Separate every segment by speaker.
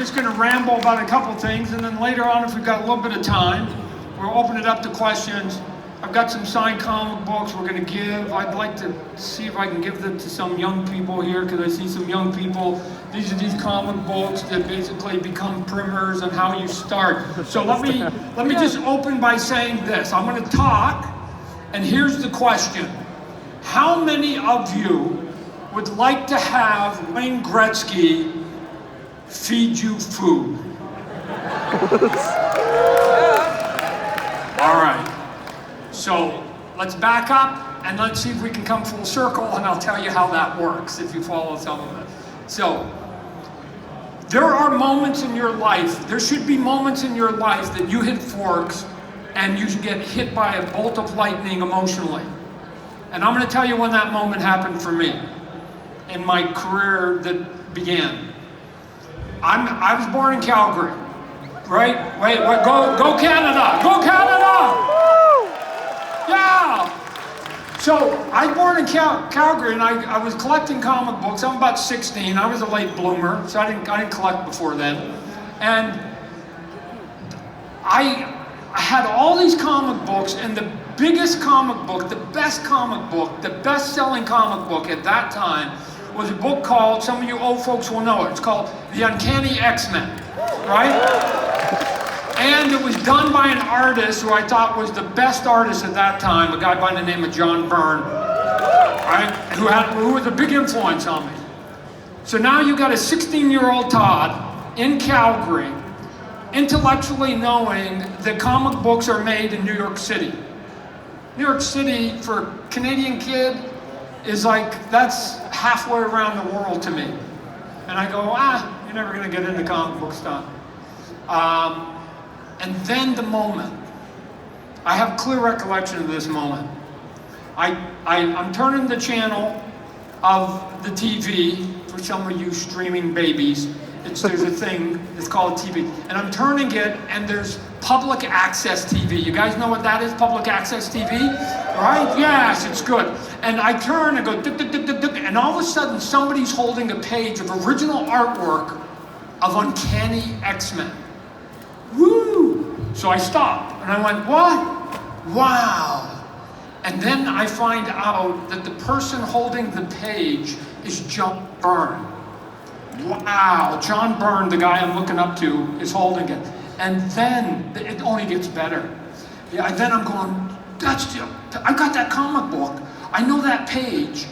Speaker 1: just going to ramble about a couple things, and then later on, if we've got a little bit of time, we'll open it up to questions. I've got some signed comic books we're going to give. I'd like to see if I can give them to some young people here, because I see some young people. These are these comic books that basically become primers on how you start. So let me just open by saying this. I'm going to talk, and here's the question. How many of you would like to have Wayne Gretzky feed you food? All right. So let's back up and let's see if we can come full circle, and I'll tell you how that works if you follow some of it. So there are moments in your life, there should be moments in your life that you hit forks and you should get hit by a bolt of lightning emotionally. And I'm going to tell you when that moment happened for me in my career that began. I was born in Calgary, right? Wait, go Canada! Go Canada! Yeah! So I was born in Calgary, and I was collecting comic books. I'm about 16. I was a late bloomer, so I didn't collect before then. And I had all these comic books, and the biggest comic book, the best comic book, the best-selling comic book at that time was a book called, some of you old folks will know it, it's called The Uncanny X-Men, right? And it was done by an artist who I thought was the best artist at that time, a guy by the name of John Byrne, right? Who was a big influence on me. So now you got a 16-year-old Todd in Calgary, intellectually knowing that comic books are made in New York City. New York City, for a Canadian kid, is like, that's halfway around the world to me. And I go, you're never gonna get into comic book stuff. And then the moment, I have clear recollection of this moment. I'm turning the channel of the TV, for some of you streaming babies, there's a thing, it's called TV, and I'm turning it, and there's public access TV. You guys know what that is, public access TV? Right? Yes, it's good. And I turn and go, and all of a sudden somebody's holding a page of original artwork of Uncanny X-Men. Woo! So I stopped, and I went, what? Wow! And then I find out that the person holding the page is John Byrne. Wow, John Byrne, the guy I'm looking up to, is holding it. And then it only gets better. Yeah, and then I'm going, I got that comic book. I know that page.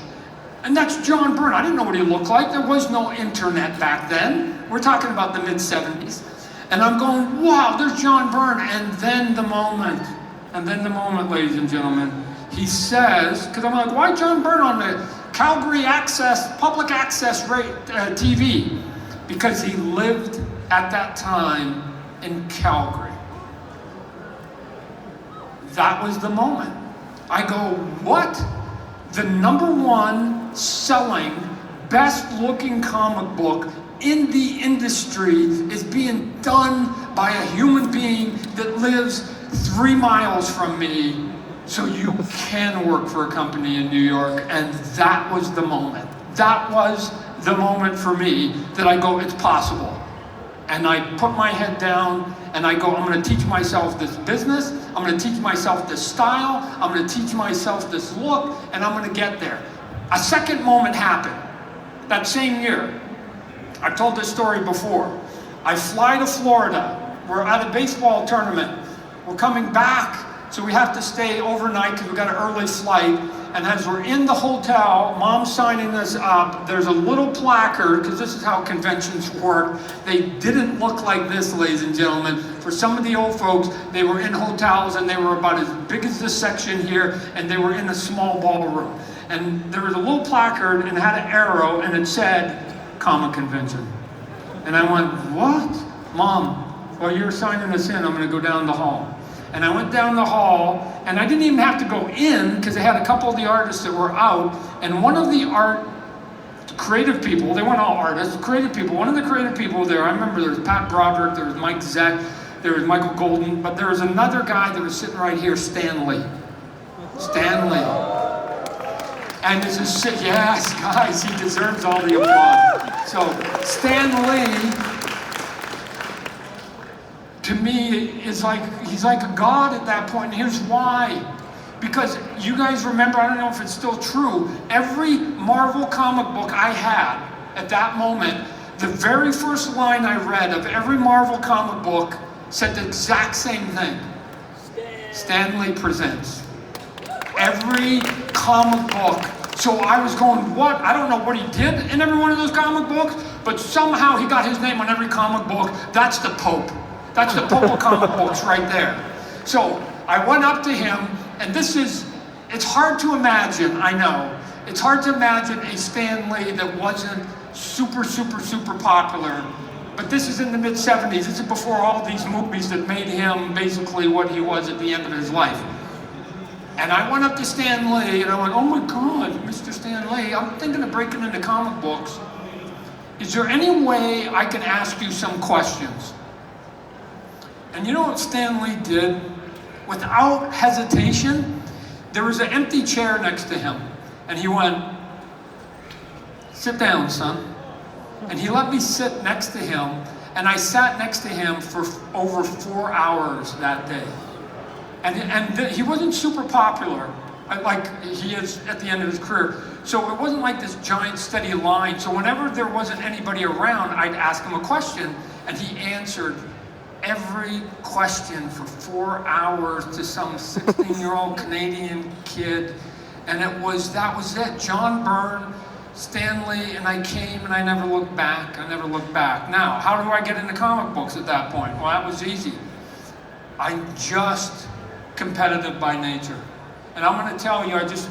Speaker 1: And that's John Byrne. I didn't know what he looked like. There was no internet back then. We're talking about the mid-70s. And I'm going, wow, there's John Byrne. And then the moment, ladies and gentlemen, he says, because I'm like, why John Byrne on the Calgary public access TV? Because he lived at that time in Calgary. That was the moment. I go, what? The #1 selling, best looking comic book in the industry is being done by a human being that lives 3 miles from me. So you can work for a company in New York, and that was the moment. That was the moment for me that I go, it's possible. And I put my head down and I go, I'm gonna teach myself this business, I'm gonna teach myself this style, I'm gonna teach myself this look, and I'm gonna get there. A second moment happened that same year. I've told this story before. I fly to Florida, we're at a baseball tournament, we're coming back, so we have to stay overnight because we got an early flight. And as we're in the hotel, Mom's signing us up. There's a little placard, because this is how conventions work. They didn't look like this, ladies and gentlemen. For some of the old folks, they were in hotels and they were about as big as this section here, and they were in a small ballroom. And there was a little placard and it had an arrow and it said, Comic Convention. And I went, what? Mom, while you're signing us in, I'm gonna go down the hall. And I went down the hall, and I didn't even have to go in because they had a couple of the artists that were out, and one of the creative people, they weren't all artists, creative people, one of the creative people there, I remember there was Pat Broderick, there was Mike Zeck, there was Michael Golden, but there was another guy that was sitting right here, Stan Lee. And this is, yes, guys, he deserves all the applause. So Stan Lee to me is like, he's like a god at that point, and here's why. Because you guys remember, I don't know if it's still true, every Marvel comic book I had at that moment, the very first line I read of every Marvel comic book said the exact same thing. Stan Lee presents. Every comic book. So I was going, what? I don't know what he did in every one of those comic books, but somehow he got his name on every comic book. That's the Pope. That's the Pope of comic books right there. So I went up to him, and it's hard to imagine, I know. It's hard to imagine a Stan Lee that wasn't super, super, super popular. But this is in the mid-'70s. This is before all these movies that made him basically what he was at the end of his life. And I went up to Stan Lee, and I went, oh my God, Mr. Stan Lee, I'm thinking of breaking into comic books. Is there any way I can ask you some questions? And you know what Stan Lee did? Without hesitation, there was an empty chair next to him. And he went, sit down, son. And he let me sit next to him, and I sat next to him for over 4 hours that day. And he wasn't super popular, like he is at the end of his career. So it wasn't like this giant steady line. So whenever there wasn't anybody around, I'd ask him a question, and he answered every question for 4 hours to some 16-year-old Canadian kid. And that was it. John Byrne, Stan Lee, and I came, and I never looked back. I never looked back. Now, how do I get into comic books at that point? Well, that was easy. I'm just competitive by nature. And I'm going to tell you, I just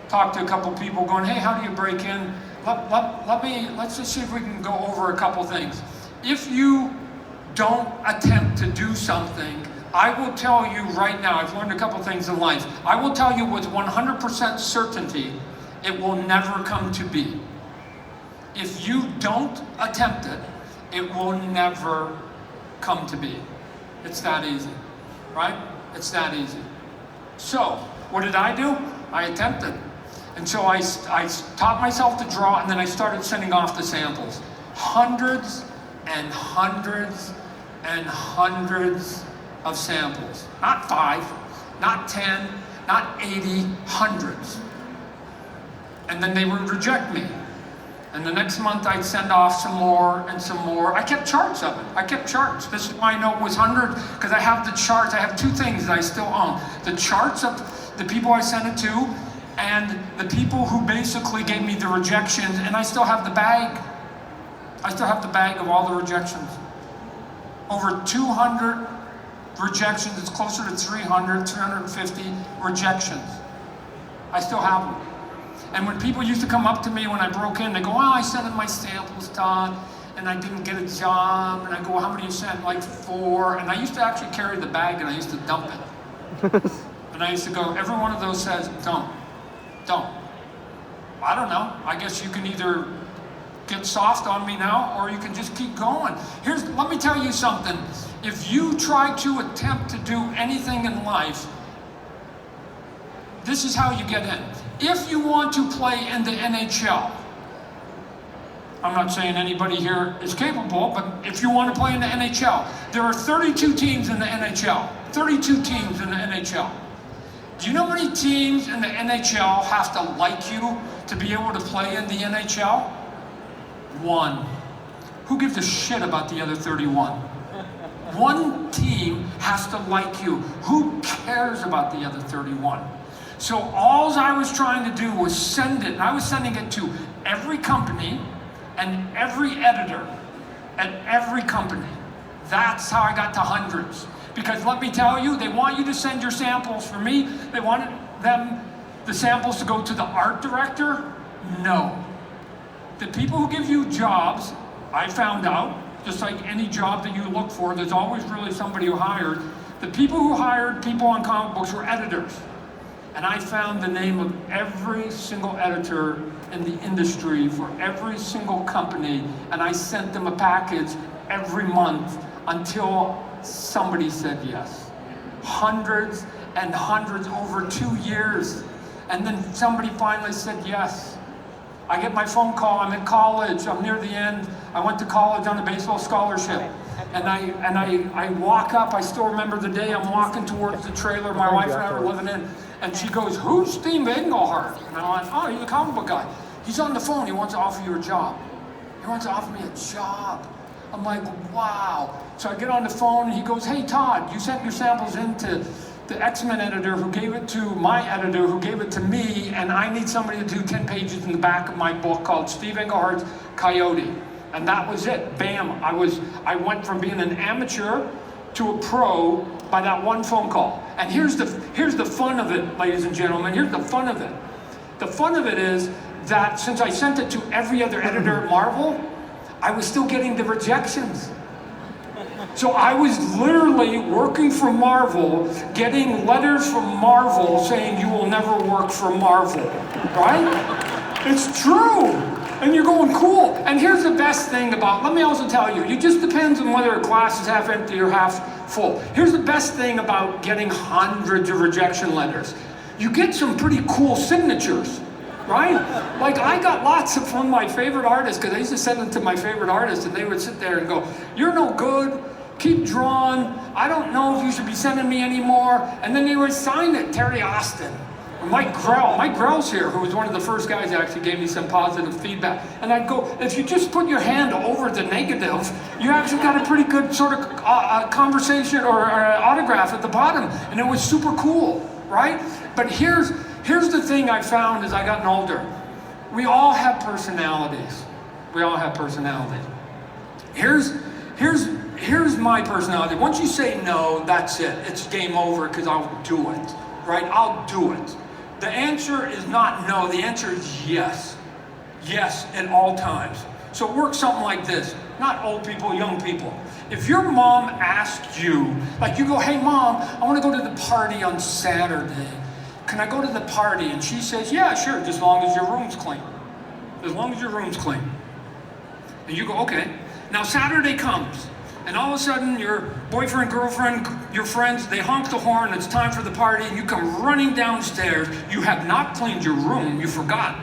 Speaker 1: talked to a couple people going, hey, how do you break in? Let's just see if we can go over a couple things. If you don't attempt to do something, I will tell you right now, I've learned a couple things in life. I will tell you with 100% certainty, it will never come to be. If you don't attempt it, it will never come to be. It's that easy, right? It's that easy. So, what did I do? I attempted. And so I taught myself to draw, and then I started sending off the samples. Hundreds and hundreds and hundreds of samples. Not 5, not 10, not 80, hundreds. And then they would reject me. And the next month I'd send off some more and some more. I kept charts of it. I kept charts. This is why I know it was 100, because I have the charts. I have 2 things that I still own. The charts of the people I sent it to, and the people who basically gave me the rejections, and I still have the bag. I still have the bag of all the rejections. Over 200 rejections. It's closer to 300, 350 rejections. I still have them. And when people used to come up to me when I broke in, they go, oh, I sent in my samples, Todd, and I didn't get a job. And I go, well, how many you sent? Like 4. And I used to actually carry the bag, and I used to dump it. And I used to go, every one of those says, don't. I don't know. I guess you can either get soft on me now, or you can just keep going. Let me tell you something. If you try to attempt to do anything in life, this is how you get in. If you want to play in the NHL, I'm not saying anybody here is capable, but if you want to play in the NHL, there are 32 teams in the NHL. 32 teams in the NHL. Do you know how many teams in the NHL have to like you to be able to play in the NHL? 1. Who gives a shit about the other 31? 1 team has to like you. Who cares about the other 31? So all I was trying to do was send it, and I was sending it to every company and every editor at every company. That's how I got to hundreds. Because let me tell you, they want you to send your samples. For me, they wanted the samples to go to the art director. No. The people who give you jobs, I found out, just like any job that you look for, there's always really somebody who hired. The people who hired people on comic books were editors. And I found the name of every single editor in the industry for every single company, and I sent them a package every month until somebody said yes. Hundreds and hundreds over 2 years. And then somebody finally said yes. I get my phone call, I'm in college, I'm near the end. I went to college on a baseball scholarship. And I walk up, I still remember the day I'm walking towards the trailer my wife and I were living in, and she goes, "Who's Steve Englehart?" And I went, "Oh, he's a comic book guy. He's on the phone, he wants to offer you a job. He wants to offer me a job." I'm like, wow. So I get on the phone and he goes, "Hey Todd, you sent your samples in to the X-Men editor who gave it to my editor who gave it to me, and I need somebody to do 10 pages in the back of my book called Steve Englehart's Coyote." And that was it. Bam. I went from being an amateur to a pro by that one phone call. And here's the fun of it, ladies and gentlemen. Here's the fun of it. The fun of it is that since I sent it to every other editor at Marvel, I was still getting the rejections. So I was literally working for Marvel, getting letters from Marvel saying, "You will never work for Marvel," right? It's true. And you're going, cool. And here's the best thing about, let me also tell you, it just depends on whether a glass is half empty or half full. Here's the best thing about getting hundreds of rejection letters. You get some pretty cool signatures, right? Like I got lots from my favorite artists, because I used to send them to my favorite artists and they would sit there and go, "You're no good, keep drawing, I don't know if you should be sending me anymore." And then they would sign it, Terry Austin. Or Mike Grell's here, who was one of the first guys that actually gave me some positive feedback. And I'd go, if you just put your hand over the negative, you actually got a pretty good sort of conversation or autograph at the bottom. And it was super cool, right? But here's the thing I found as I gotten older. We all have personalities. We all have personalities. Here's my personality. Once you say no, that's it. It's game over because I'll do it, right? I'll do it. The answer is not no, the answer is yes. Yes, at all times. So it works something like this. Not old people, young people. If your mom asked you, like you go, "Hey mom, I want to go to the party on Saturday. Can I go to the party?" And she says, "Yeah, sure, just as long as your room's clean. As long as your room's clean." And you go, "Okay." Now Saturday comes. And all of a sudden, your boyfriend, girlfriend, your friends, they honk the horn, it's time for the party, and you come running downstairs. You have not cleaned your room, you forgot.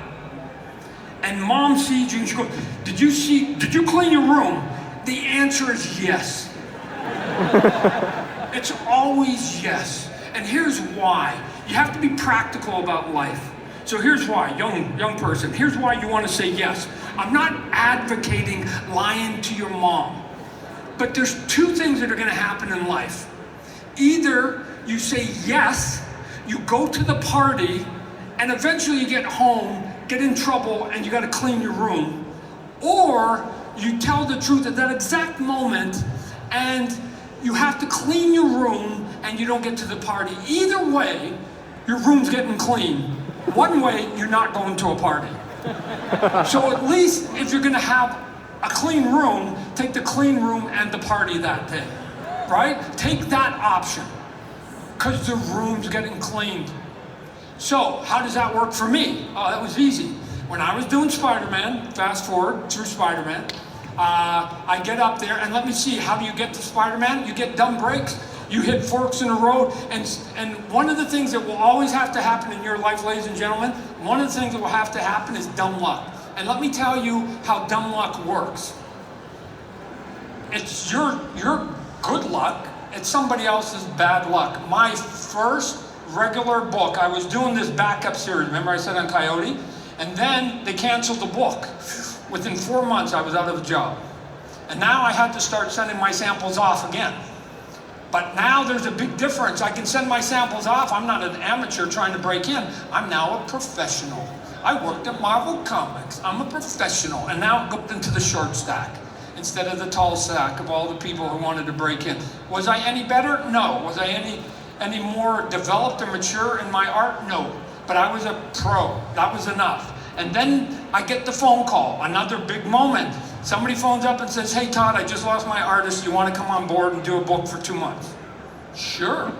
Speaker 1: And mom sees you and she goes, did you clean your room?" The answer is yes. It's always yes. And here's why. You have to be practical about life. So here's why, young person, here's why you want to say yes. I'm not advocating lying to your mom. But there's two things that are going to happen in life. Either you say yes, you go to the party, and eventually you get home, get in trouble, and you got to clean your room. Or you tell the truth at that exact moment, and you have to clean your room, and you don't get to the party. Either way, your room's getting clean. One way, you're not going to a party. So at least if you're going to have a clean room, take the clean room and the party that day, right? Take that option, because the room's getting cleaned. So how does that work for me? Oh, that was easy. When I was doing Spider-Man, fast forward through Spider-Man, I get up there, and let me see, how do you get to Spider-Man? You get dumb breaks, you hit forks in the road, and one of the things that will always have to happen in your life, ladies and gentlemen, one of the things that will have to happen is dumb luck. And let me tell you how dumb luck works. It's your good luck, it's somebody else's bad luck. My first regular book, I was doing this backup series, remember I said on Coyote? And then they canceled the book. Within 4 months I was out of a job. And now I had to start sending my samples off again. But now there's a big difference. I can send my samples off. I'm not an amateur trying to break in. I'm now a professional. I worked at Marvel Comics. I'm a professional. And now I'm going into the short stack instead of the tall stack of all the people who wanted to break in. Was I any better? No. Was I any more developed or mature in my art? No. But I was a pro. That was enough. And then I get the phone call, another big moment. Somebody phones up and says, "Hey Todd, I just lost my artist. You want to come on board and do a book for 2 months?" Sure.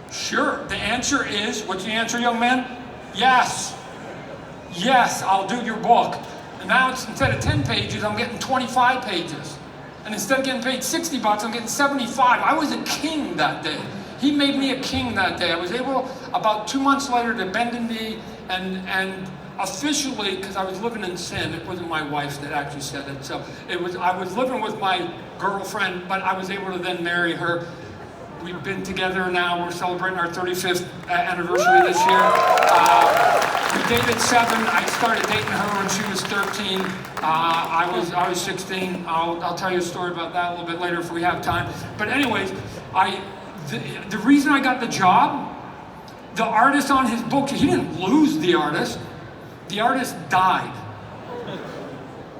Speaker 1: The answer is, what's the answer, young man? Yes. Yes, I'll do your book. And now it's, instead of 10 pages, I'm getting 25 pages. And instead of getting paid $60, I'm getting 75. I was a king that day. He made me a king that day. I was able, about 2 months later, to bend a knee and officially, because I was living in sin, it wasn't my wife that actually said it, so I was living with my girlfriend, but I was able to then marry her. We've been together now, we're celebrating our 35th anniversary this year. We dated 7, I started dating her when she was 13. I was 16. I'll tell you a story about that a little bit later if we have time. But anyways, the reason I got the job, the artist on his book, he didn't lose the artist died.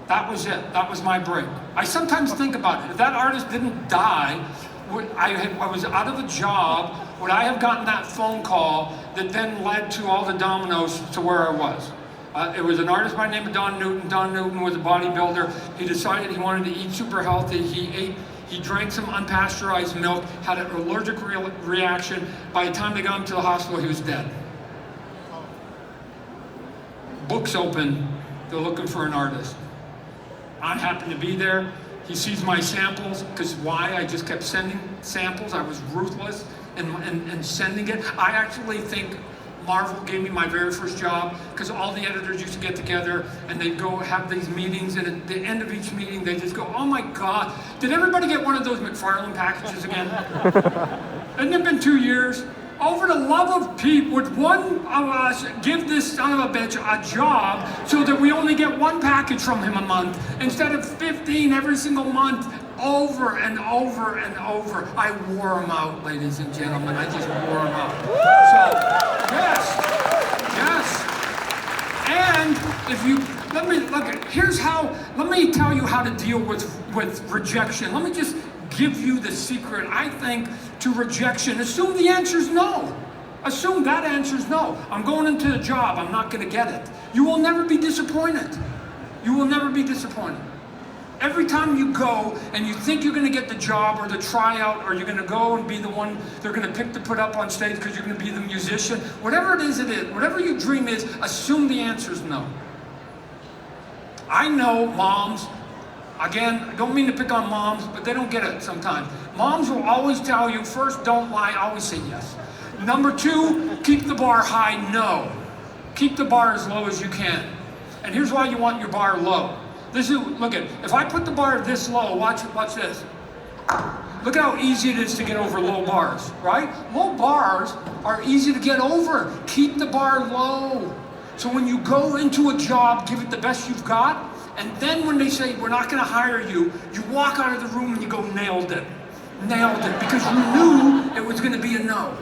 Speaker 1: That was it, that was my break. I sometimes think about it, if that artist didn't die, I was out of a job, would I have gotten that phone call that then led to all the dominoes to where I was? It was an artist by the name of Don Newton. Don Newton was a bodybuilder. He decided he wanted to eat super healthy. He drank some unpasteurized milk, had an allergic reaction. By the time they got him to the hospital, he was dead. Books open, they're looking for an artist. I happened to be there. He sees my samples, because why? I just kept sending samples. I was ruthless in sending it. I actually think Marvel gave me my very first job, because all the editors used to get together and they'd go have these meetings, and at the end of each meeting they just go, oh my God, did everybody get one of those McFarlane packages again? Hasn't it been 2 years? Over the love of Pete, would one of us give this son of a bitch a job so that we only get one package from him a month instead of 15 every single month, over and over and over? I wore him out, ladies and gentlemen. I just wore him out. So, yes. And if you, let me tell you how to deal with rejection. Let me just give you the secret, I think, to rejection. Assume the answer is no. Assume that answer is no. I'm going into the job, I'm not going to get it. You will never be disappointed. You will never be disappointed. Every time you go and you think you're going to get the job or the tryout, or you're going to go and be the one they're going to pick to put up on stage because you're going to be the musician, whatever it is, whatever your dream is, assume the answer is no. I know moms, again, I don't mean to pick on moms, but they don't get it sometimes. Moms will always tell you, first, don't lie, always say yes. Number 2, keep the bar high, no. Keep the bar as low as you can. And here's why you want your bar low. Look at, if I put the bar this low, watch this. Look how easy it is to get over low bars, right? Low bars are easy to get over. Keep the bar low. So when you go into a job, give it the best you've got, and then when they say, we're not gonna hire you, you walk out of the room and you go, nailed it. Nailed it, because you knew it was gonna be a no.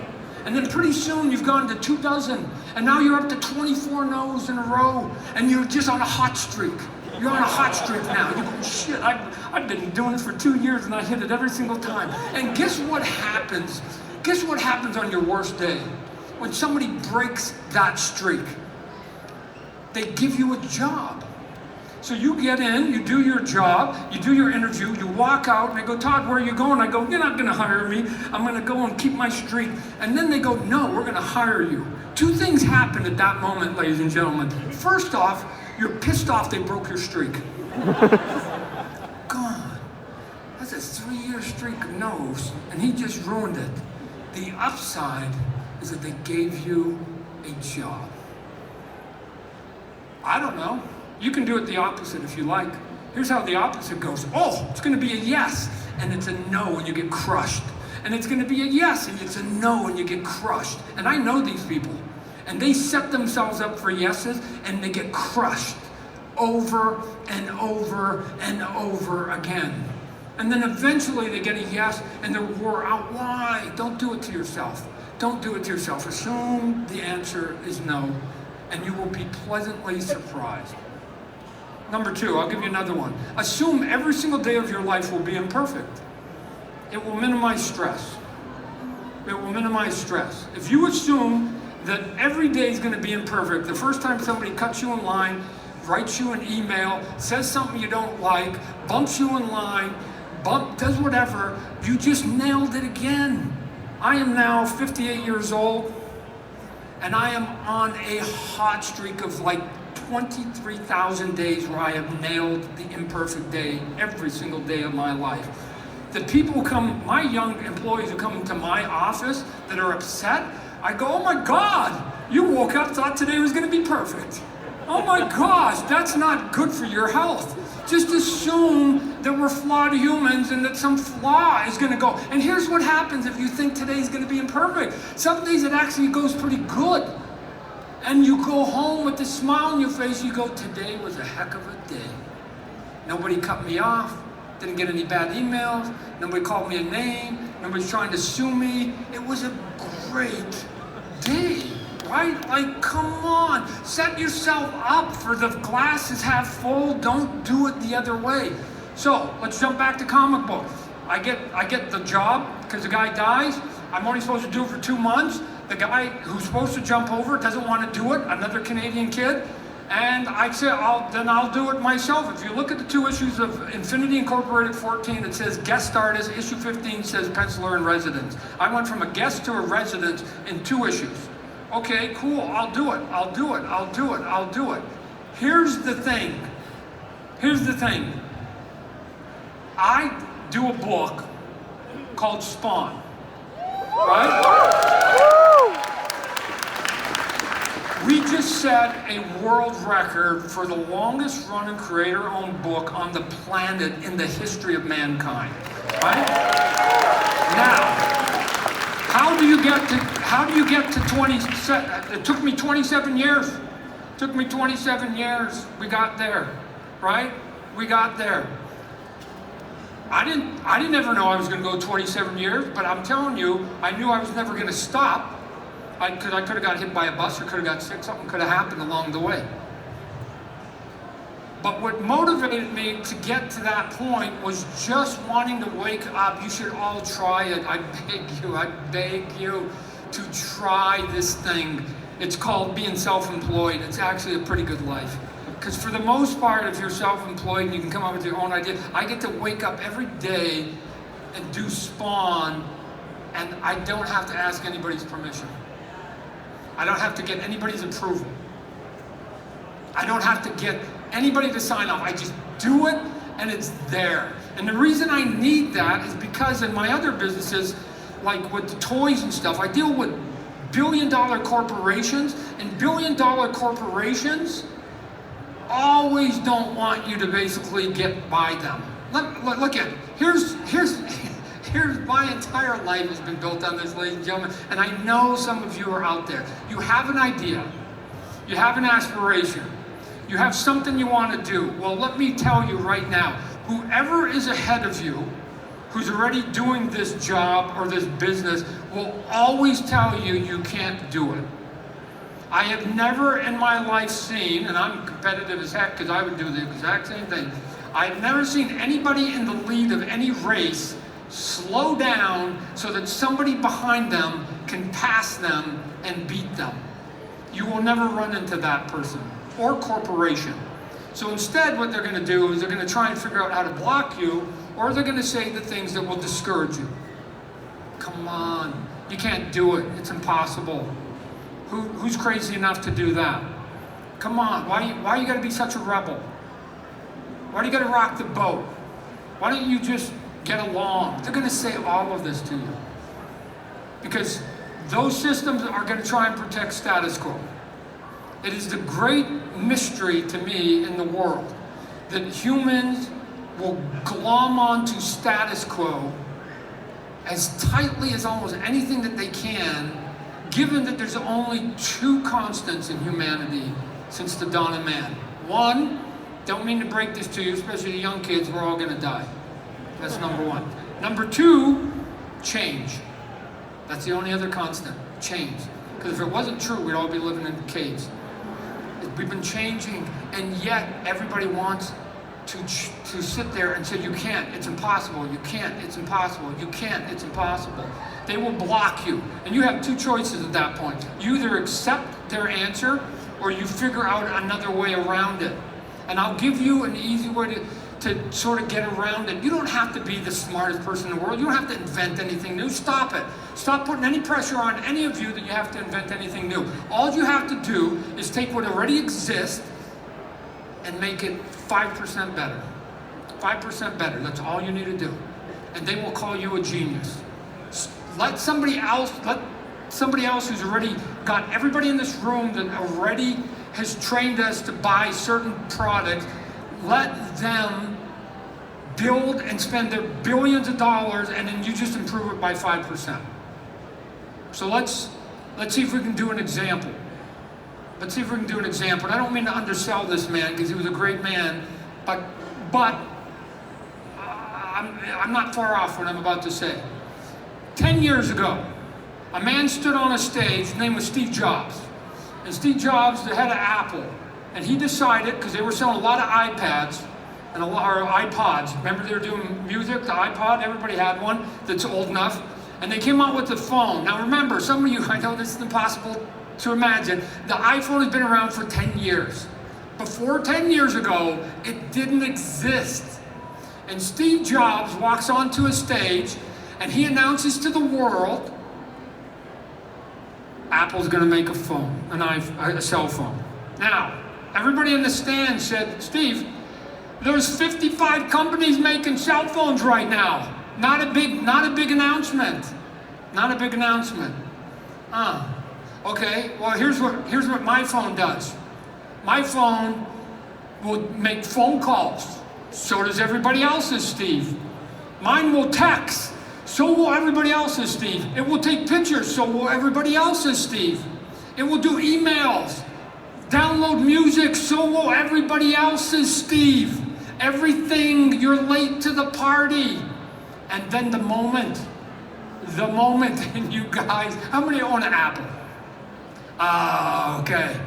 Speaker 1: And then pretty soon you've gone to 24, and now you're up to 24 no's in a row, and you're just on a hot streak. You're on a hot streak now. You go, shit, I've been doing this for 2 years and I hit it every single time. And guess what happens? Guess what happens on your worst day? When somebody breaks that streak, they give you a job. So you get in, you do your job, you do your interview, you walk out, and they go, Todd, where are you going? I go, you're not gonna hire me. I'm gonna go and keep my streak. And then they go, no, we're gonna hire you. 2 things happen at that moment, ladies and gentlemen. First off, you're pissed off they broke your streak. God, that's a 3-year streak of no's, and he just ruined it. The upside is that they gave you a job. I don't know. You can do it the opposite if you like. Here's how the opposite goes. Oh, it's gonna be a yes, and it's a no, and you get crushed. And it's gonna be a yes, and it's a no, and you get crushed. And I know these people. And they set themselves up for yeses, and they get crushed over and over and over again. And then eventually they get a yes, and they're wore out. Why? Don't do it to yourself. Don't do it to yourself. Assume the answer is no, and you will be pleasantly surprised. Number 2, I'll give you another one. Assume every single day of your life will be imperfect. It will minimize stress. It will minimize stress. If you assume that every day is going to be imperfect, the first time somebody cuts you in line, writes you an email, says something you don't like, bumps you in line, does whatever, you just nailed it again. I am now 58 years old, and I am on a hot streak of like 23,000 days where I have nailed the imperfect day every single day of my life. The people who come, my young employees who come into my office that are upset, I go, oh my God, you woke up, thought today was gonna be perfect. Oh my gosh, that's not good for your health. Just assume that we're flawed humans and that some flaw is going to go. And here's what happens if you think today's going to be imperfect. Some days it actually goes pretty good. And you go home with a smile on your face, you go, today was a heck of a day. Nobody cut me off, didn't get any bad emails, nobody called me a name, nobody's trying to sue me. It was a great day, right? Like, come on, set yourself up for the glass is half full, don't do it the other way. So, let's jump back to comic books. I get the job because the guy dies, I'm only supposed to do it for 2 months. The guy who's supposed to jump over doesn't want to do it, another Canadian kid, and I say, I'll do it myself. If you look at the 2 issues of Infinity Incorporated 14, it says guest artist, issue 15 says penciler in residence. I went from a guest to a resident in 2 issues. Okay, cool, I'll do it. Here's the thing. I do a book called Spawn, right? We just set a world record for the longest running creator-owned book on the planet in the history of mankind, right? Now, how do you get to 27? It took me 27 years. We got there, right? We got there. I didn't ever know I was going to go 27 years, but I'm telling you, I knew I was never going to stop. I could have got hit by a bus or could have got sick. Something could have happened along the way. But what motivated me to get to that point was just wanting to wake up. You should all try it. I beg you to try this thing. It's called being self-employed. It's actually a pretty good life. Because for the most part, if you're self-employed and you can come up with your own idea, I get to wake up every day and do Spawn, and I don't have to ask anybody's permission. I don't have to get anybody's approval. I don't have to get anybody to sign off. I just do it, and it's there. And the reason I need that is because in my other businesses, like with the toys and stuff, I deal with billion-dollar corporations, and billion-dollar corporations always don't want you to basically get by them. Look at it. Here's my entire life has been built on this, ladies and gentlemen, and I know some of you are out there. You have an idea. You have an aspiration. You have something you want to do. Well, let me tell you right now, whoever is ahead of you, who's already doing this job or this business, will always tell you you can't do it. I have never in my life seen, and I'm competitive as heck because I would do the exact same thing, I've never seen anybody in the lead of any race slow down so that somebody behind them can pass them and beat them. You will never run into that person or corporation. So instead what they're going to do is they're going to try and figure out how to block you, or they're going to say the things that will discourage you. Come on, you can't do it, it's impossible. Who's crazy enough to do that? Come on, why you gotta be such a rebel? Why do you gotta rock the boat? Why don't you just get along? They're gonna say all of this to you. Because those systems are gonna try and protect status quo. It is the great mystery to me in the world that humans will glom onto status quo as tightly as almost anything that they can, given that there's only 2 constants in humanity since the dawn of man. 1, don't mean to break this to you, especially the young kids, we're all gonna die. That's number 1. Number 2, change. That's the only other constant, change. Because if it wasn't true, we'd all be living in caves. We've been changing, and yet everybody wants to sit there and say, you can't, it's impossible, you can't, it's impossible, you can't, it's impossible. They will block you. And you have 2 choices at that point. You either accept their answer or you figure out another way around it. And I'll give you an easy way to sort of get around it. You don't have to be the smartest person in the world. You don't have to invent anything new. Stop it. Stop putting any pressure on any of you that you have to invent anything new. All you have to do is take what already exists and make it 5% better. 5% better. That's all you need to do. And they will call you a genius. Let somebody else who's already got everybody in this room that already has trained us to buy certain products. Let them build and spend their billions of dollars, and then you just improve it by 5%. So let's see if we can do an example. Let's see if we can do an example. And I don't mean to undersell this man, because he was a great man, but I'm not far off what I'm about to say. 10 years ago, a man stood on a stage, his name was Steve Jobs. And Steve Jobs, the head of Apple, and he decided, because they were selling a lot of iPads, and or iPods. Remember they were doing music, the iPod, everybody had one that's old enough. And they came out with the phone. Now remember, some of you, I know this is impossible to imagine, the iPhone has been around for 10 years. Before 10 years ago, it didn't exist. And Steve Jobs walks onto a stage and he announces to the world, Apple's gonna make a phone, a cell phone. Now, everybody in the stand said, Steve, there's 55 companies making cell phones right now. Not a big announcement. Not a big announcement. Okay, well here's what my phone does. My phone will make phone calls. So does everybody else's, Steve. Mine will text. So will everybody else's, Steve. It will take pictures. So will everybody else's, Steve. It will do emails. Download music. So will everybody else's, Steve. Everything, you're late to the party. And then the moment, and you guys, how many own an Apple? Okay,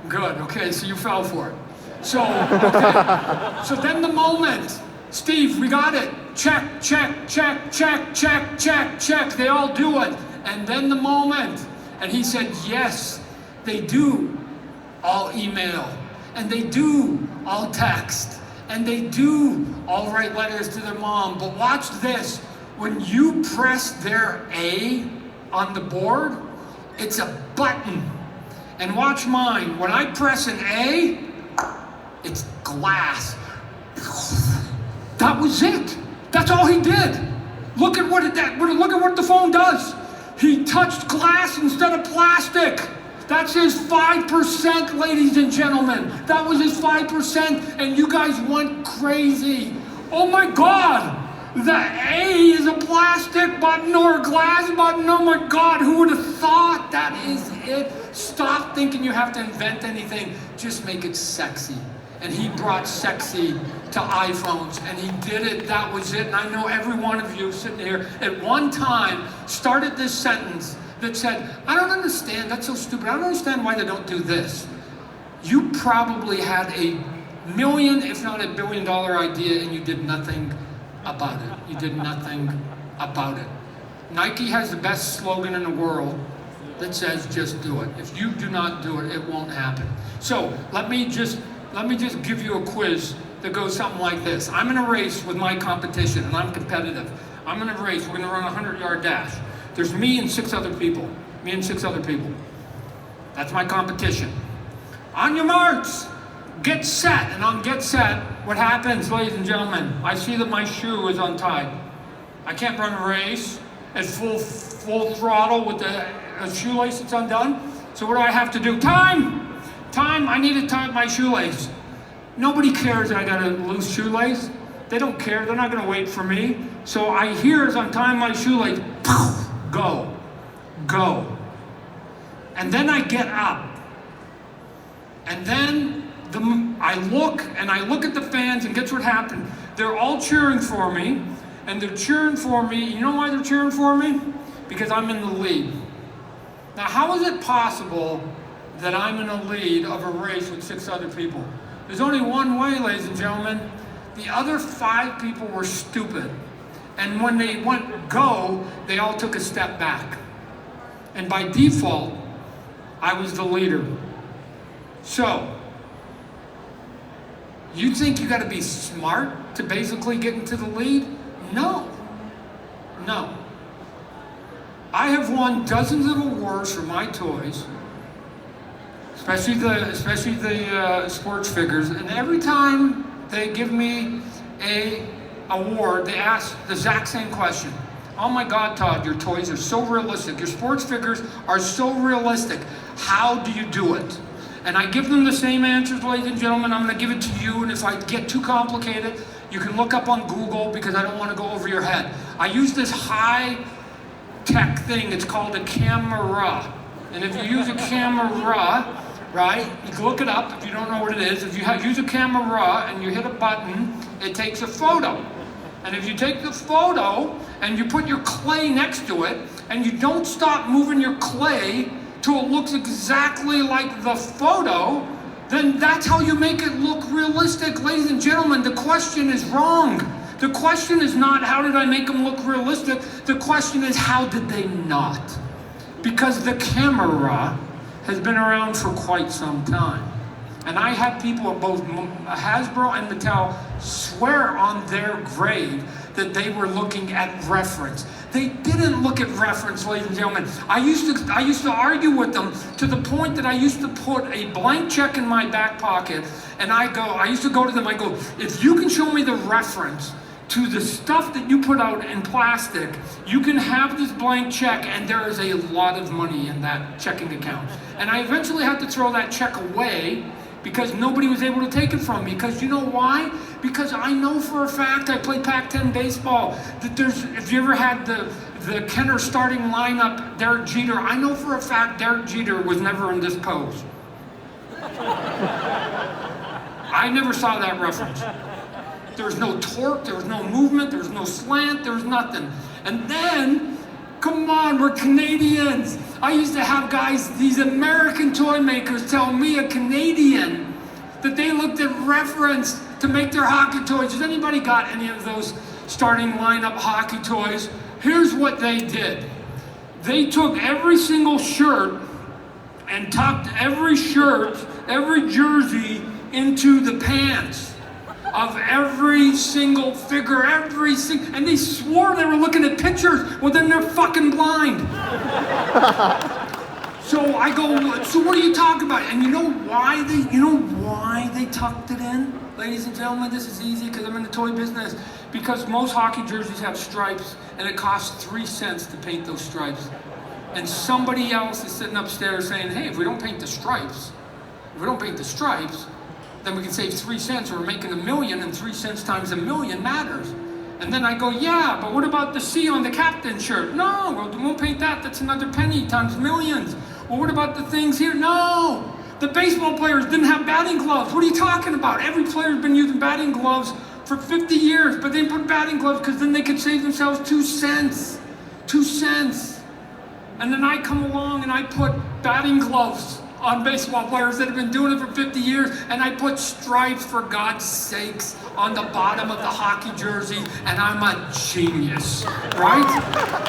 Speaker 1: good, okay, so you fell for it. So, okay, so then the moment, Steve, we got it, check, check, check, check, check, check, check, they all do it. And then the moment, and he said, yes, they do all email, and they do all text, and they do all write letters to their mom. But watch this. When you press their A on the board, it's a button. And watch mine. When I press an A, it's glass. That was it. That's all he did. Look at what the phone does. He touched glass instead of plastic. That's his 5%, ladies and gentlemen. That was his 5%, and you guys went crazy. Oh my God, the A is a plastic button or a glass button. Oh my God, who would have thought? That is it. Stop thinking you have to invent anything. Just make it sexy. And he brought sexy to iPhones, and he did it. That was it. And I know every one of you sitting here at one time started this sentence that said, I don't understand, that's so stupid, I don't understand why they don't do this. You probably had a million, if not $1 billion idea, and you did nothing about it. You did nothing about it. Nike has the best slogan in the world that says, just do it. If you do not do it, it won't happen. So let me just give you a quiz that goes something like this. I'm in a race with my competition, and I'm competitive. I'm in a race, we're gonna run a 100-yard dash. There's me and 6 other people. That's my competition. On your marks, get set. And on get set, what happens, ladies and gentlemen? I see that my shoe is untied. I can't run a race at full throttle with the shoelace that's undone. So what do I have to do? Time, I need to tie my shoelace. Nobody cares that I got a loose shoelace. They don't care, they're not gonna wait for me. So I hear as I'm tying my shoelace, go. And then I get up. And then I look at the fans, and guess what happened? They're all cheering for me, and they're cheering for me. You know why they're cheering for me? Because I'm in the lead. Now, how is it possible that I'm in a lead of a race with 6 other people? There's only one way, ladies and gentlemen. The other 5 people were stupid. And when they went go, they all took a step back. And by default, I was the leader. So, you think you gotta be smart to basically get into the lead? No. I have won dozens of awards for my toys, especially the sports figures, and every time they give me a award, they ask the exact same question. Oh my God, Todd, your toys are so realistic. Your sports figures are so realistic. How do you do it? And I give them the same answers, ladies and gentlemen. I'm going to give it to you, and if I get too complicated, you can look up on Google because I don't want to go over your head. I use this high-tech thing. It's called a camera. And if you use a camera, right, you can look it up if you don't know what it is. If you use a camera and you hit a button, it takes a photo. And if you take the photo and you put your clay next to it, and you don't stop moving your clay till it looks exactly like the photo, then that's how you make it look realistic. Ladies and gentlemen, the question is wrong. The question is not how did I make them look realistic? The question is how did they not? Because the camera has been around for quite some time. And I had people at both Hasbro and Mattel swear on their grave that they were looking at reference. They didn't look at reference, ladies and gentlemen. I used to argue with them to the point that I used to put a blank check in my back pocket, and I used to go to them, I go, if you can show me the reference to the stuff that you put out in plastic, you can have this blank check, and there is a lot of money in that checking account. And I eventually had to throw that check away because nobody was able to take it from me. Because you know why? Because I know for a fact, I play Pac-10 baseball, that if you ever had the Kenner starting lineup, Derek Jeter, I know for a fact Derek Jeter was never in this pose. I never saw that reference. There was no torque, there was no movement, there was no slant, there was nothing. And then, come on, we're Canadians. I used to have guys, these American toy makers, tell me, a Canadian, that they looked at reference to make their hockey toys. Has anybody got any of those starting lineup hockey toys? Here's what they did. They took every single shirt and tucked every shirt, every jersey into the pants of every single figure, and they swore they were looking at pictures. Well, then they're fucking blind. So I go, so what are you talking about? And you know why they tucked it in? Ladies and gentlemen, this is easy because I'm in the toy business. Because most hockey jerseys have stripes, and it costs 3 cents to paint those stripes. And somebody else is sitting upstairs saying, hey, if we don't paint the stripes, then we can save 3 cents, or we're making $1 million, and 3 cents times $1 million matters. And then I go, yeah, but what about the C on the captain's shirt? No, we won't paint that. That's another penny times millions. Well, what about the things here? No, the baseball players didn't have batting gloves. What are you talking about? Every player's been using batting gloves for 50 years, but they put batting gloves because then they could save themselves 2 cents. 2 cents. And then I come along and I put batting gloves on baseball players that have been doing it for 50 years, and I put stripes, for God's sakes, on the bottom of the hockey jersey, and I'm a genius, right?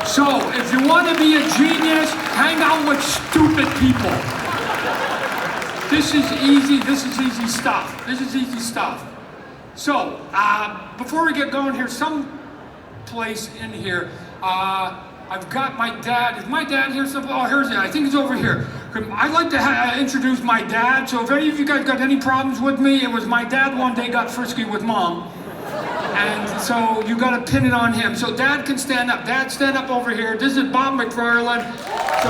Speaker 1: So, if you want to be a genius, hang out with stupid people. This is easy stuff. So, before we get going here, some place in here, I've got my dad. Is my dad here? Oh, here's it. I think it's over here. I'd like to introduce my dad. So if any of you guys got any problems with me, it was my dad one day got frisky with mom. And so you got to pin it on him. So dad can stand up. Dad, stand up over here. This is Bob McFarlane. So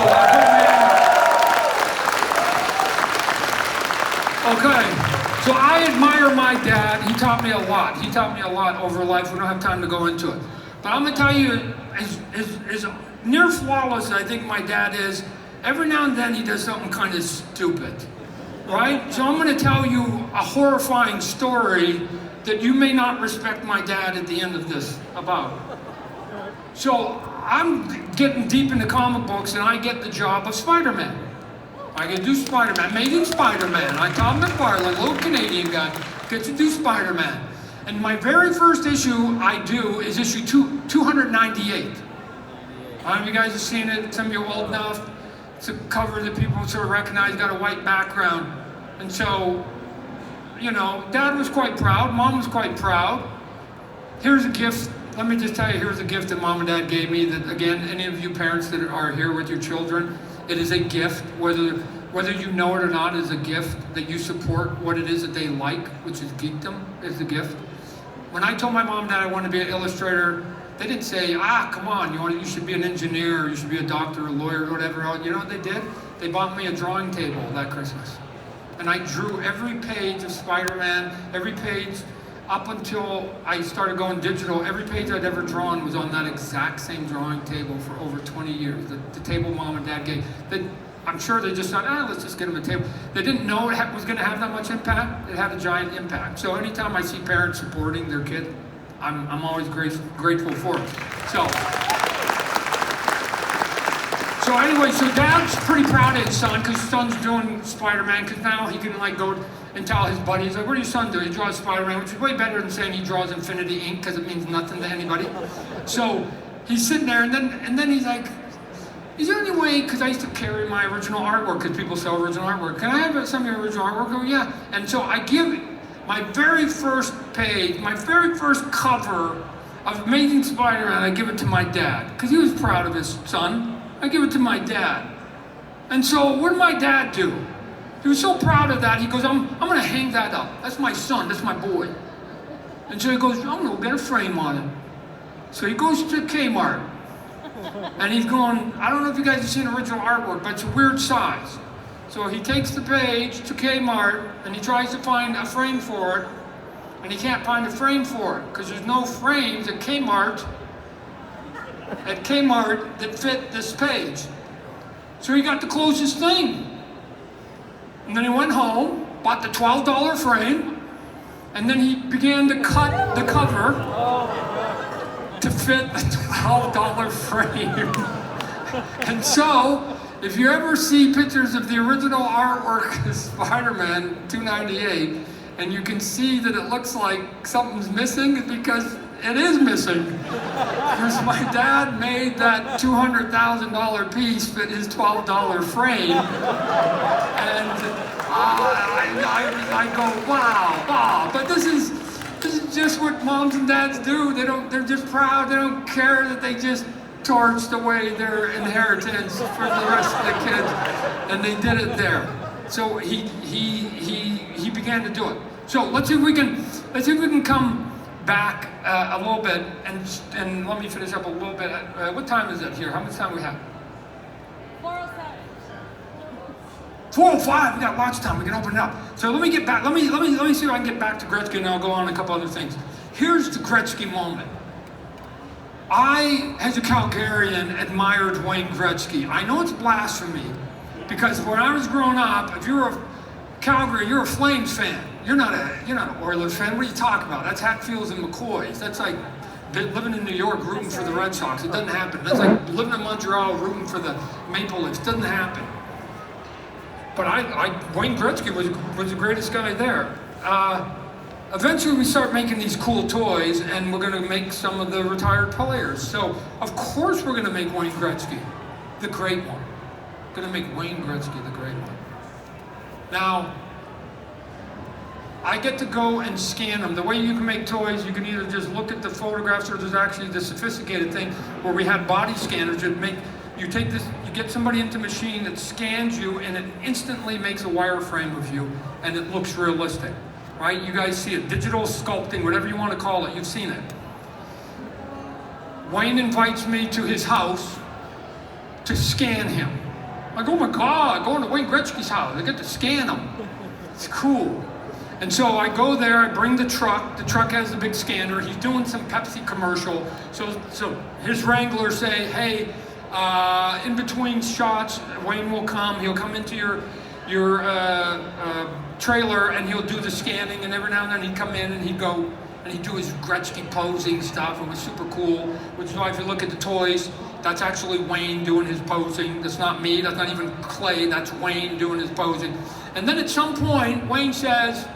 Speaker 1: okay. So I admire my dad. He taught me a lot. Over life. We don't have time to go into it. But I'm going to tell you, as near flawless I think my dad is, every now and then he does something kind of stupid, right? So I'm going to tell you a horrifying story that you may not respect my dad at the end of this about. So I'm getting deep into comic books, and I get the job of Spider-Man. I get to do Spider-Man, Amazing Spider-Man. I'm Todd McFarlane, little Canadian guy, get to do Spider-Man. And my very first issue I do is issue 298. You guys have seen it. Some of you are old enough. It's a cover that people sort of recognize, got a white background. And so, Dad was quite proud. Mom was quite proud. Here's a gift. Let me just tell you, here's a gift that Mom and Dad gave me that, again, any of you parents that are here with your children, it is a gift. Whether you know it or not, it is a gift that you support what it is that they like, which is geekdom, is a gift. When I told my mom and dad I wanted to be an illustrator, they didn't say, come on, you should be an engineer, or you should be a doctor, or a lawyer, or whatever. You know what they did? They bought me a drawing table that Christmas. and I drew every page of Spider-Man, every page up until I started going digital. Every page I'd ever drawn was on that exact same drawing table for over 20 years. The table Mom and Dad gave. I'm sure they just thought, let's just get them a table. They didn't know it was going to have that much impact. It had a giant impact. So anytime I see parents supporting their kid, I'm always grateful for it. So anyway, so Dad's pretty proud of his son because his son's doing Spider-Man, because now he can like go and tell his buddies, like, what does your son do? He draws Spider-Man, which is way better than saying he draws Infinity Ink, because it means nothing to anybody. So he's sitting there, and then he's like, is there any way, because I used to carry my original artwork, because people sell original artwork, can I have some of your original artwork? Oh yeah. And so I give my very first page, my very first cover of Amazing Spider-Man, I give it to my dad, because he was proud of his son. I give it to my dad. And so what did my dad do? He was so proud of that, he goes, I'm gonna hang that up. That's my son, that's my boy. And so he goes, I'm gonna get a frame on it. So he goes to Kmart, and he's going, I don't know if you guys have seen original artwork, but it's a weird size. So he takes the page to Kmart, and he tries to find a frame for it, and he can't find a frame for it, because there's no frames at Kmart that fit this page. So he got the closest thing. And then he went home, bought the $12 frame, and then he began to cut the cover to fit the $12 frame. And so, if you ever see pictures of the original artwork of Spider-Man 298, and you can see that it looks like something's missing, it's because it is missing. Because my dad made that $200,000 piece fit his $12 frame. And I go, wow. But this is just what moms and dads do. They're just proud. They don't care that they just torched away their inheritance for the rest of the kids. And they did it there. So he began to do it. So let's see if we can come back a little bit, and let me finish up a little bit. What time is it here? How much time do we have?
Speaker 2: 4:07.
Speaker 1: 4:05. We got lots of time. We can open it up. So let me get back. Let me see if I can get back to Gretzky, and I'll go on a couple other things. Here's the Gretzky moment. I, as a Calgarian, admired Wayne Gretzky. I know it's blasphemy, because when I was growing up, if you were a Calgary, you're a Flames fan. You're not an Oilers fan. What are you talking about? That's Hatfields and McCoys. That's like living in New York rooting for the Red Sox. It doesn't happen. That's like living in Montreal rooting for the Maple Leafs. It doesn't happen. But Wayne Gretzky was the greatest guy there. Eventually we start making these cool toys, and we're going to make some of the retired players. So of course we're going to make Wayne Gretzky the great one. We're going to make Wayne Gretzky the great one. Now, I get to go and scan them. The way you can make toys, you can either just look at the photographs, or there's actually the sophisticated thing where we had body scanners that you take this, you get somebody into a machine that scans you, and it instantly makes a wireframe of you, and it looks realistic, right? You guys see it, digital sculpting, whatever you want to call it, you've seen it. Wayne invites me to his house to scan him. Like, oh my God, going to Wayne Gretzky's house, I get to scan him. It's cool. And so I go there, I bring the truck has the big scanner, he's doing some Pepsi commercial, so his wranglers say, hey, in between shots, Wayne will come, he'll come into your trailer, and he'll do the scanning, and every now and then he'd come in and he'd go, and he'd do his Gretzky posing stuff. It was super cool, which is why if you look at the toys, that's actually Wayne doing his posing. That's not me, that's not even clay, that's Wayne doing his posing. And then at some point, Wayne says,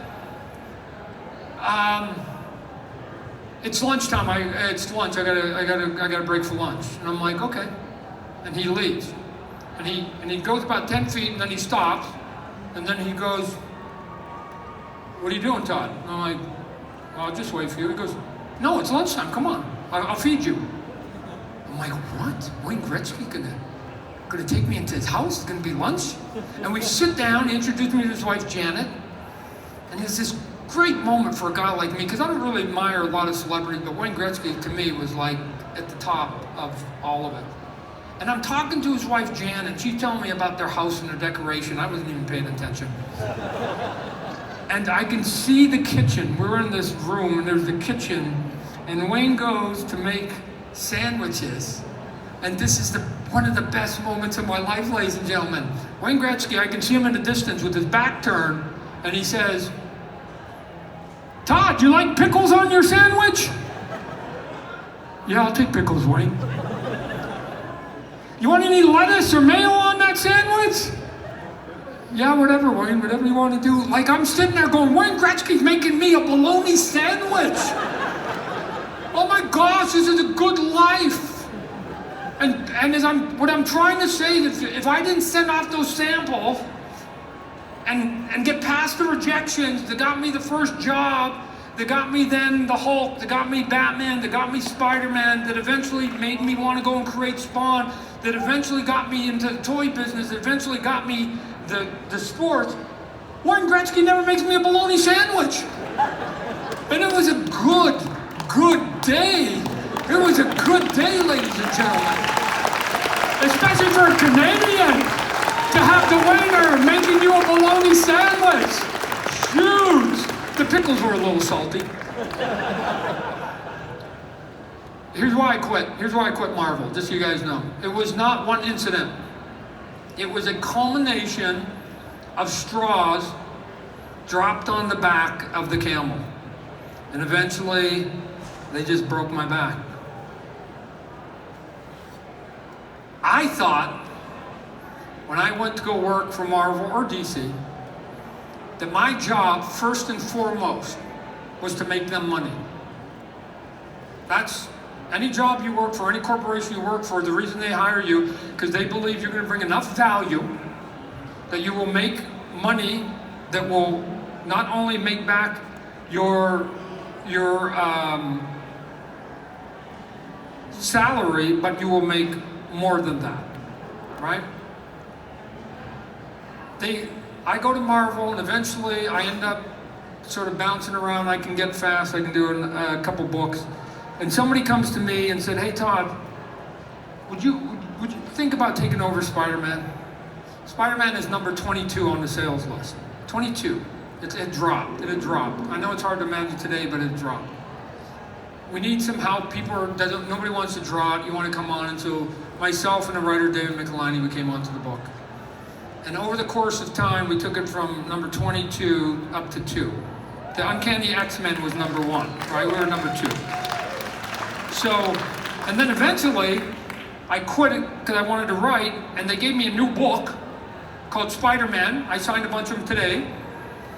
Speaker 1: it's lunchtime. It's lunch. I gotta break for lunch. And I'm like, okay. And he leaves. And he goes about 10 feet, and then he stops. And then he goes, what are you doing, Todd? And I'm like, well, I'll just wait for you. He goes, no, it's lunchtime. Come on. I'll feed you. I'm like, what? Wayne Gretzky gonna take me into his house? It's gonna be lunch? And we sit down. He introduced me to his wife, Janet. And it's this great moment for a guy like me, because I don't really admire a lot of celebrities, but Wayne Gretzky to me was like at the top of all of it. And I'm talking to his wife, Jan, and she's telling me about their house and their decoration. I wasn't even paying attention. And I can see the kitchen. We're in this room, and there's the kitchen. And Wayne goes to make sandwiches. And this is one of the best moments of my life, ladies and gentlemen. Wayne Gretzky, I can see him in the distance with his back turned, and he says, "Todd, you like pickles on your sandwich?" "Yeah, I'll take pickles, Wayne." "You want any lettuce or mayo on that sandwich?" "Yeah, whatever, Wayne, whatever you want to do." Like, I'm sitting there going, Wayne Gretzky's making me a bologna sandwich. Oh my gosh, this is a good life. And what I'm trying to say is, if I didn't send off those samples and get past the rejections that got me the first job, that got me then the Hulk, that got me Batman, that got me Spider-Man, that eventually made me want to go and create Spawn, that eventually got me into the toy business, that eventually got me the sports, Wayne Gretzky never makes me a bologna sandwich. And it was a good day. It was a good day, ladies and gentlemen. Especially for a Canadian to have the waiter making you a bologna sandwich. Huge. The pickles were a little salty. Here's why I quit Marvel, just so you guys know. It was not one incident. It was a culmination of straws dropped on the back of the camel. And eventually, they just broke my back. I thought, when I went to go work for Marvel or DC, that my job, first and foremost, was to make them money. That's any job you work for, any corporation you work for, the reason they hire you, because they believe you're going to bring enough value that you will make money that will not only make back your salary, but you will make more than that, right? I go to Marvel, and eventually I end up sort of bouncing around. I can get fast, I can do a couple books. And somebody comes to me and said, "Hey Todd, would you think about taking over Spider-Man?" Spider-Man is number 22 on the sales list. 22. It dropped. It had dropped. I know it's hard to imagine today, but it dropped. We need some help. Nobody wants to draw it. You want to come on? And so myself and the writer David McFarlane, we came onto the book. And over the course of time, we took it from number 22 up to 2. The Uncanny X-Men was number 1, right? We were number 2. So, and then eventually, I quit it because I wanted to write, and they gave me a new book called Spider-Man. I signed a bunch of them today.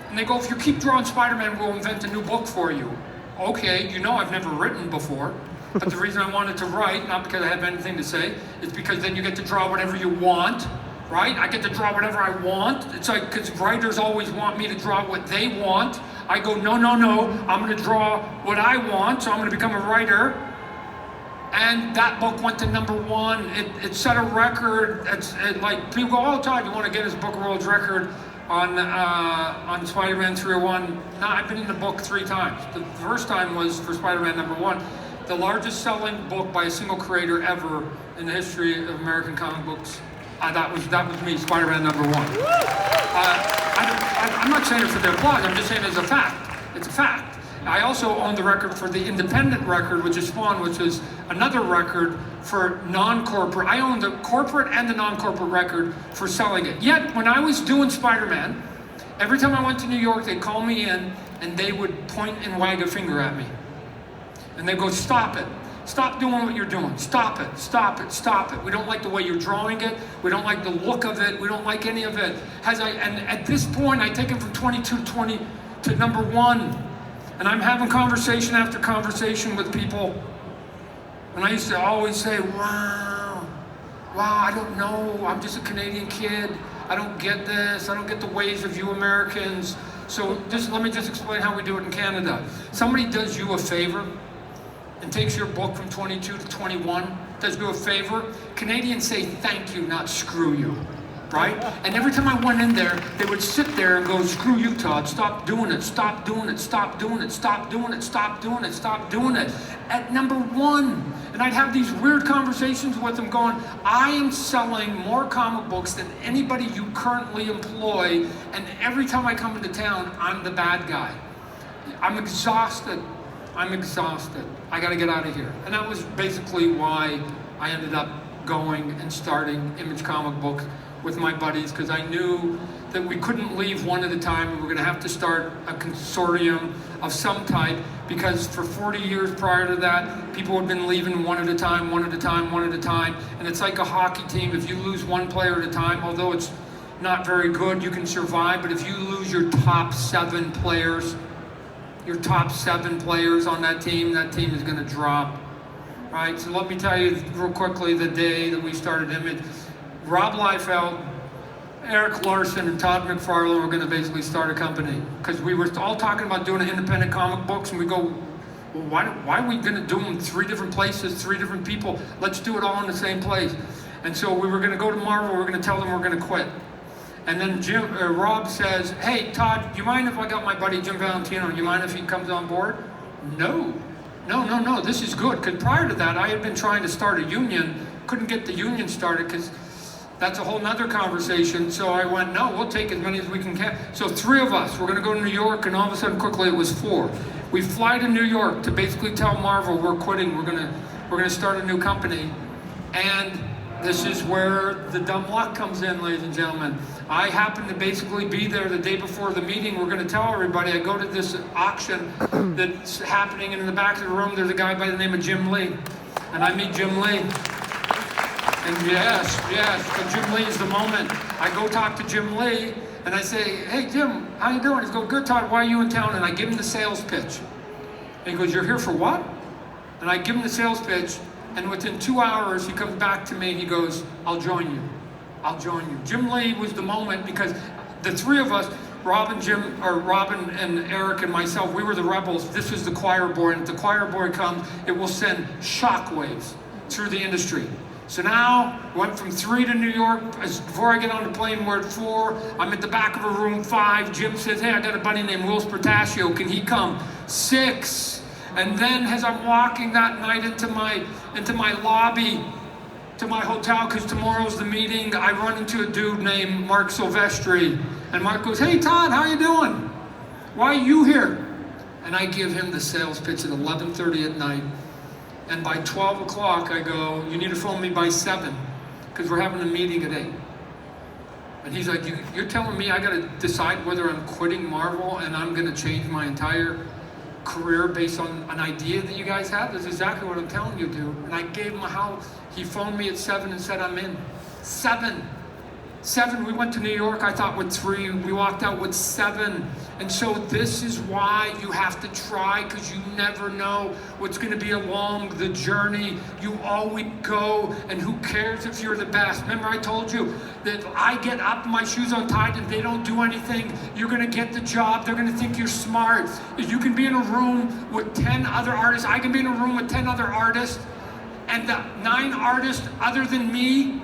Speaker 1: And they go, "If you keep drawing Spider-Man, we'll invent a new book for you." Okay, I've never written before. But the reason I wanted to write, not because I have anything to say, is because then you get to draw whatever you want, right? I get to draw whatever I want. It's like, because writers always want me to draw what they want. I go, no, I'm going to draw what I want, so I'm going to become a writer. And that book went to number 1. It set a record. Like, people go, "Oh, Todd, you want to get his book world record on Spider-Man 301? No, I've been in the book 3 times. The first time was for Spider-Man number 1. The largest selling book by a single creator ever in the history of American comic books. That was me, Spider-Man number 1. I'm not saying it for the applause, I'm just saying it's a fact. It's a fact. I also own the record for the independent record, which is Spawn, which is another record for non-corporate. I own the corporate and the non-corporate record for selling it. Yet, when I was doing Spider-Man, every time I went to New York, they'd call me in and they would point and wag a finger at me. And they'd go, "Stop it. Stop doing what you're doing. Stop it, stop it, stop it. We don't like the way you're drawing it. We don't like the look of it. We don't like any of it." And at this point, I take it from 22 to number 1. And I'm having conversation after conversation with people. And I used to always say, wow, I don't know. I'm just a Canadian kid. I don't get this. I don't get the ways of you Americans. So let me just explain how we do it in Canada. Somebody does you a favor and takes your book from 22 to 21, does you a favor. Canadians say thank you, not screw you. right? And every time I went in there, they would sit there and go, screw you, Todd, stop doing it, stop doing it, stop doing it, stop doing it, stop doing it, stop doing it. At number one. And I'd have these weird conversations with them going, I am selling more comic books than anybody you currently employ, and every time I come into town, I'm the bad guy. I'm exhausted. I'm exhausted. I gotta get out of here. And that was basically why I ended up going and starting Image Comic Book with my buddies, because I knew that we couldn't leave one at a time. We were gonna have to start a consortium of some type, because for 40 years prior to that, people had been leaving one at a time, one at a time, one at a time. And it's like a hockey team. If you lose one player at a time, although it's not very good, you can survive. But if you lose your top 7 players, on that team is gonna drop. Right, so let me tell you real quickly the day that we started Image. Rob Liefeld, Eric Larson, and Todd McFarlane were going to basically start a company, because we were all talking about doing independent comic books, and we go, well, why are we going to do them 3 different places, 3 different people? Let's do it all in the same place. And so we were going to go to Marvel, we were going to tell them we're going to quit. And then Rob says, hey, Todd, you mind if I got my buddy Jim Valentino, you mind if he comes on board? No, this is good. Because prior to that, I had been trying to start a union, couldn't get the union started, because that's a whole nother conversation. So I went, no, we'll take as many as we can get. So 3 of us, we're gonna go to New York, and all of a sudden quickly it was 4. We fly to New York to basically tell Marvel we're quitting, we're gonna start a new company. And this is where the dumb luck comes in, ladies and gentlemen. I happen to basically be there the day before the meeting. We're going to tell everybody. I go to this auction that's happening, and in the back of the room, there's a guy by the name of Jim Lee. And I meet Jim Lee. And yes, but Jim Lee is the moment. I go talk to Jim Lee, and I say, hey, Jim, how you doing? He's going, good, Todd, why are you in town? And I give him the sales pitch. And he goes, you're here for what? And I give him the sales pitch. And within 2 hours, he comes back to me and he goes, I'll join you. Jim Lee was the moment, because the 3 of us, Robin and Eric and myself, we were the rebels. This was the choir boy. And if the choir boy comes, it will send shockwaves through the industry. So now, went from 3 to New York. Before I get on the plane, we're at 4. I'm at the back of a room, 5. Jim says, hey, I got a buddy named Will Spertaccio. Can he come? 6. And then as I'm walking that night into my lobby, to my hotel, because tomorrow's the meeting, I run into a dude named Mark Silvestri. And Mark goes, hey Todd, how you doing? Why are you here? And I give him the sales pitch at 11:30 at night. And by 12 o'clock, I go, you need to phone me by 7, because we're having a meeting at 8. And he's like, you're telling me I got to decide whether I'm quitting Marvel and I'm going to change my entire career based on an idea that you guys have? That's exactly what I'm telling you, dude. And I gave him a house. He phoned me at 7 and said, I'm in. 7. We went to New York, I thought with 3. We walked out with 7. And so this is why you have to try, because you never know what's going to be along the journey. You always go, and who cares if you're the best? Remember I told you that I get up, my shoes untied, and they don't do anything. You're going to get the job. They're going to think you're smart. You can be in a room with 10 other artists. I can be in a room with 10 other artists, and the 9 artists other than me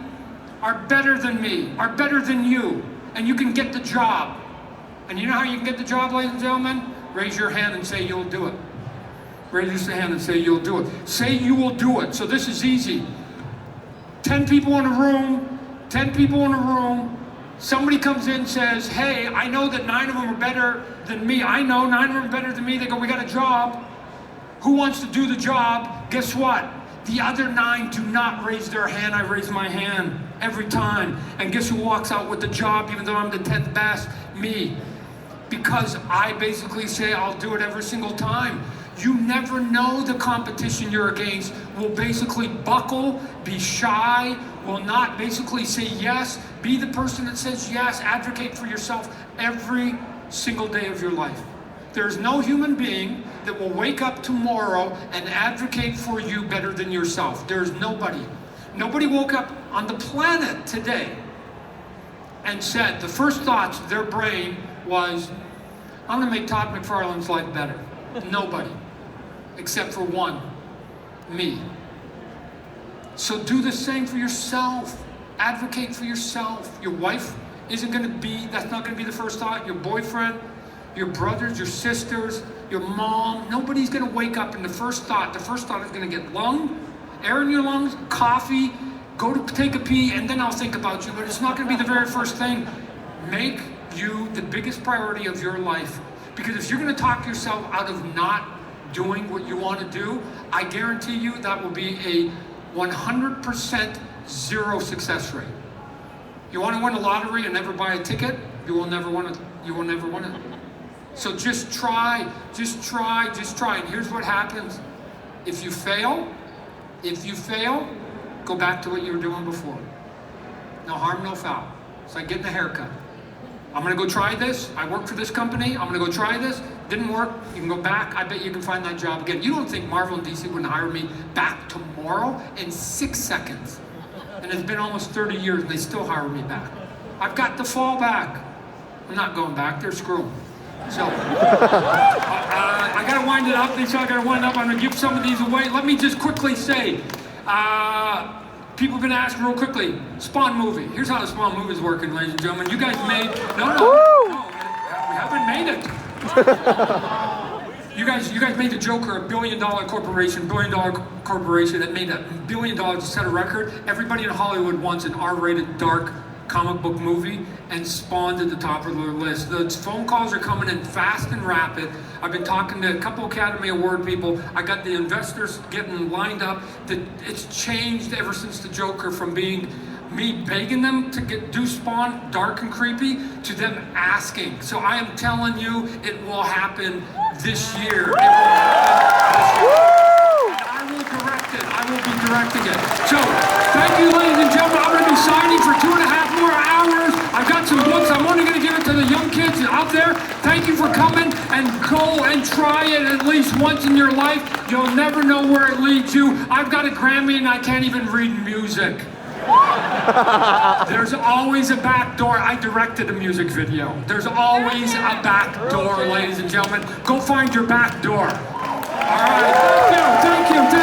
Speaker 1: are better than me, are better than you, and you can get the job. And you know how you can get the job, ladies and gentlemen? Raise your hand and say you'll do it. Raise your hand and say you'll do it. Say you will do it. So this is easy. 10 people in a room, 10 people in a room. Somebody comes in and says, hey, I know that 9 of them are better than me. I know 9 of them are better than me. They go, we got a job. Who wants to do the job? Guess what? The other 9 do not raise their hand. I raise my hand every time. And guess who walks out with the job, even though I'm the 10th best? Me. Because I basically say I'll do it every single time. You never know the competition you're against will basically buckle, be shy, will not basically say yes. Be the person that says yes. Advocate for yourself every single day of your life. There's no human being that will wake up tomorrow and advocate for you better than yourself. There's nobody. Nobody woke up on the planet today and said, the first thoughts of their brain was, I'm going to make Todd McFarlane's life better. Nobody. Except for one. Me. So do the same for yourself. Advocate for yourself. Your wife isn't going to be, that's not going to be the first thought. Your boyfriend, your brothers, your sisters, your mom, nobody's going to wake up and the first thought is going to get air in your lungs, coffee, go to take a pee, and then I'll think about you, but it's not going to be the very first thing. Make you the biggest priority of your life, because if you're going to talk yourself out of not doing what you want to do, I guarantee you that will be a 100% zero success rate. You want to win a lottery and never buy a ticket? You will never win it. So just try. And here's what happens. If you fail, go back to what you were doing before. No harm, no foul. It's like getting a haircut. I'm gonna go try this. I work for this company. I'm gonna go try this. Didn't work. You can go back. I bet you can find that job again. You don't think Marvel and DC wouldn't hire me back tomorrow in 6 seconds? And it's been almost 30 years and they still hire me back. I've got the fallback. I'm not going back. They're screwed. So I gotta wind it up. They say I gotta wind up. I'm gonna give some of these away. Let me just quickly say, people have been asking real quickly, Spawn movie. Here's how the Spawn movie is working, ladies and gentlemen. You guys made, no, we haven't made it. You guys made the Joker a billion-dollar corporation that made $1 billion to set a record. Everybody in Hollywood wants an R-rated, dark comic book movie, and Spawn's at the top of their list. The phone calls are coming in fast and rapid. I've been talking to a couple Academy Award people. I got the investors getting lined up. It's changed ever since the Joker, from being me begging them to do Spawn dark and creepy to them asking. So I am telling you, it will happen this year. It will happen this year. And I will direct it. I will be directing it. So thank you, ladies and gentlemen. I'm going to be signing for 2.5 more hours. I've got some books. I'm only going to give it to the young kids out there. Thank you for coming, and go and try it at least once in your life. You'll never know where it leads you. I've got a Grammy and I can't even read music. There's always a back door. I directed a music video. There's always a back door, ladies and gentlemen. Go find your back door. All right. Thank you.